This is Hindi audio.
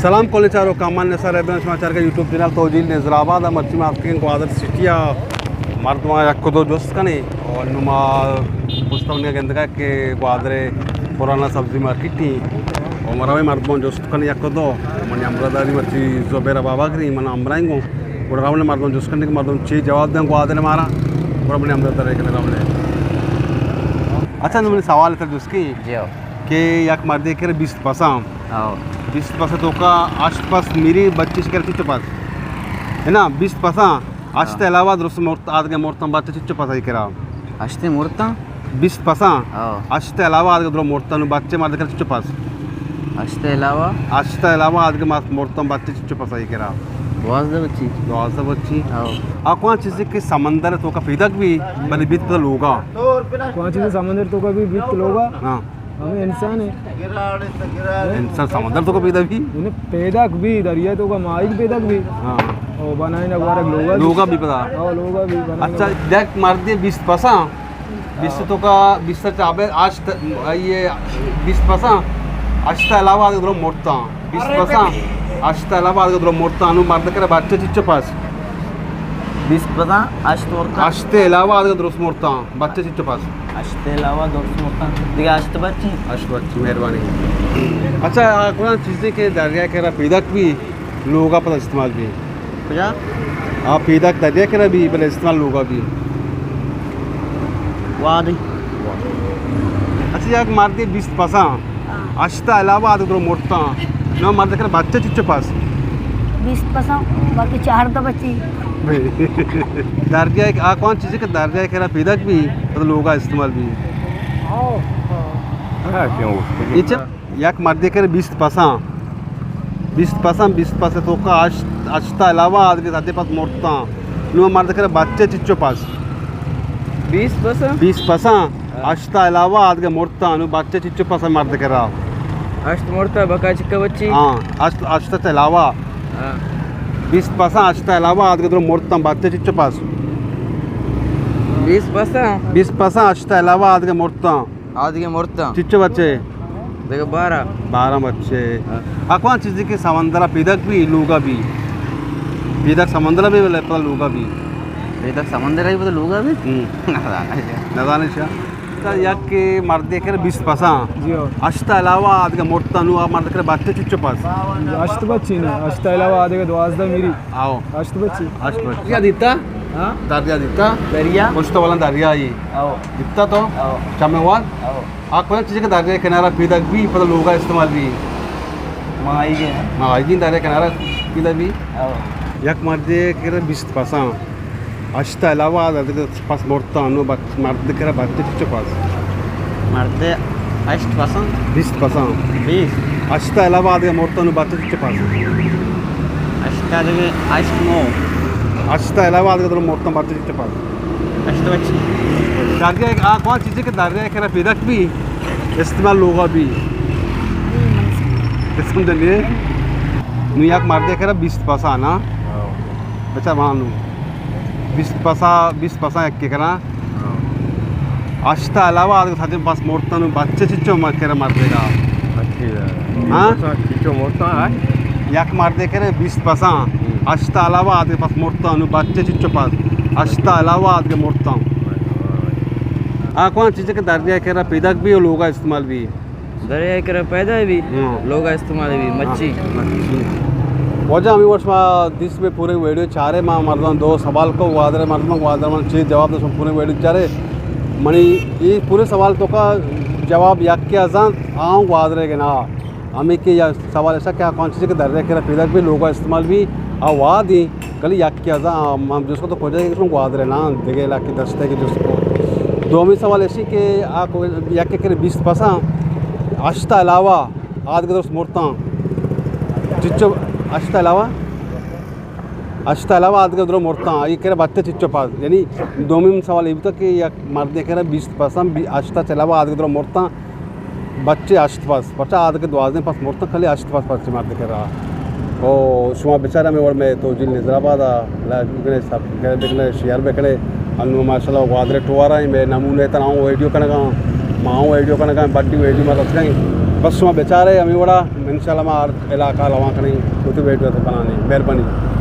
सलाम कोलेचारो कामान नसर एबन समाचार का यूट्यूब चैनल तोजील नजराबाद मर्ची मार्केटिंग क्वादर सिटिया मर्दमा यक्को जोस्त कने और नुमा पुस्तक ने गंदगा के क्वादरे पुराना सब्जी मार्केट नी और मरावे मर्दमा जोस्त कने यक्को दो मन अमरादारी मर्ची जोबेरा बाबा ग्री मन अमराइंगो और रावने मर्दमा जोस्त कने के मर्दम ची जवाब दें क्वादरे मारा और अपने अमरादारी के रावने अच्छा तुमने सवाल कर जिसकी के यक मर्दे के 20 पसाम 20 पसा तो का आसपास मेरी बच्चे से करती चपास है ना 20 पसा आस्ते अलावा दुरुस्त मोर्ता आज के मोर्ता बच्चे चिच्च पसा ही करा आस्ते मोर्ता 20 पसा आस्ते अलावा आज के दुरुस्त मोर्ता नु बच्चे मार कर चिच्च पास आस्ते अलावा आज के मास मोर्ता बच्चे चिच्च पसा ही करा द्वास बच्ची आ कौन चीज़ के समंदर तो का फिदक भी बने बीत तो लोगा कौन चीज़ समंदर तो का भी बीत लोगा हाँ हमें इंसान है इंसान समंदर तो का पैदा भी उन्हें पैदा भी दरिया तो का माइक पैदा भी हाँ और बनाए ना बारह लोगा भी पता लोगा भी अच्छा देख मार दिए 20 पसा 20 तो का 20 चाबे आज ये 20 पसा आज के अलावा आज दुरुस्त मोर्ता 20 पसा आज के अलावा आज दुरुस्त मोर्ता अनु मार दे कर बच्चे चिच्च पास 20 पसा आज के अलावा आज दुरुस्त मोर्ता बच्चे चिच्च पास आस्ते अलावा दोस्त मोर्ता दिया आस्ते बच्ची मेहरबानी अच्छा कौन चीज़ें के दरिया के पैदक भी लोगा पर इस्तेमाल भी क्या आप पैदक दरिया के भी पर इस्तेमाल लोगा भी वादी अच्छा यार मार दिए 20 पसा आस्ता अलावा आज दुरुस्त मोर्ता न मार दे कर बच्चे चिच्च पास 20 पसा बाकी 4 तो बच्ची दर्जा कौन चीज़ के दर्जा के पैदक भी मतलब लोग इस्तेमाल भी यक मर्दे कर 20 पसा तो का आस्ता अलावा आदमी साथे पास मोड़ता नु मर्द कर बच्चे चिच्चो पास 20 पसा आस्ता अलावा आदमी मोड़ता नु बच्चे चिच्चो पास मर्द कर अष्ट मोड़ता बका चिक्का बच्ची हाँ आस्ता से अलावा 20 पसा आस्ता अलावा आज के दुरुस्त मोर्ता बच्चे चिच्च पास 20 पसा आस्ता अलावा आज के मोर्ता चिच्च बच्चे देखो 12 बच्चे कौन चीज़ के समंदर पैदक भी लूगा भी पैदक समंदर भी पता लूगा भी पैदक समंदर ही पता लूगा भी नजाने यक के मर्दे कर 20 पसा आस्ता अलावा आज के मोर्ता नु मर्द कर बच्चे चिच्च पास अष्ट बच्ची ना अष्ट अलावा आधे के द्वास दा मेरी आओ अष्ट बच्ची क्या दिता हां दरिया दिता दरिया कुछ तो वाला दरिया ही आओ दिता तो आओ चमेवाल आओ कौन चीज़ के दरिया किनारा पैदक भी पता लोग इस्तेमाल भी माई के हाँ आई दरिया किनारा पैदक भी आओ यक मर्दे कर 20 पसा आस्ता अलावा आज के पास मोर्ता नु मर्द कर बच्चे चिच्च पास मर्दे अष्ट पसा 20 पसा 20 आस्ता अलावा आज के मोर्ता नु बच्चे चिच्च पास अष्ट आदमी अष्ट नो आस्ता अलावा आज के दुरुस्त मोर्ता बच्चे चिच्च पास अष्ट बच्ची दरिया कौन चीज़ के दरिया कर पैदक भी इस्तेमाल लोगा भी समझ लिए नु यक मर्दे कर 20 पसा ना बच्चा वहाँ नु 20 पसा एक के करा आस्ता अलावा आज के पास मोड़ता नु बच्चे चिच्चो मत कर मार देगा हाँ चिच्चो मोड़ता है यक मार दे कर 20 पसा आस्ता अलावा आज के पास मोड़ता नु बच्चे चिच्चो पास आस्ता अलावा आज के मोड़ता कौन चीज़ के दरिया कर पैदक भी और लोग इस्तेमाल भी दरिया कर पैदा भी लोग इस्तेमाल भी मच्छी वजह अभी वर्ष दिस में पूरे वीडियो चारे माँ मर्दन दो सवाल को वादरे मन चीज जवाब दो पूरे वीडियो चारे मनी ये पूरे सवाल तो का जवाब यक के अजान आऊँ वादरे के ना हमें के या सवाल ऐसा क्या कौन चीज़ के दर्जे के पैदक भी लोग इस्तेमाल भी वाद ही कल यक के अजान हम जिसको तो खोजा इसमें वादरे ना देखे ला के दस्ते के जिसको दो में सवाल ऐसी के यक के 20 पसा आस्ता अलावा आज के दोस्त मोड़ता चिच्चो आस्ता अलावा आज के दुरुस्त मोड़ता ये कह रहे बच्चे चिच्चो पास यानी दो में सवाल ये भी था कि या मर्दे कह रहे 20 पसा आस्ता अलावा आज के दुरुस्त मोड़ता बच्चे आश्त पास बच्चा आज के द्वास पास मोड़ता खाली आश्त पास बच्चे मर्दे कह रहा ओ शुमा बेचारा में और मैं तो जिल निजराबाद सब देखने शेयर बेकड़े अनु माशाल्लाह वादरे टुवारा मैं नमूने तना वीडियो कनका माँ वीडियो कनका बड्डी वीडियो मतलब बस वहाँ बेचारे हमें बड़ा इंशाल्लाह मार इलाका लवा करें कुछ वेट बनाने मेहरबानी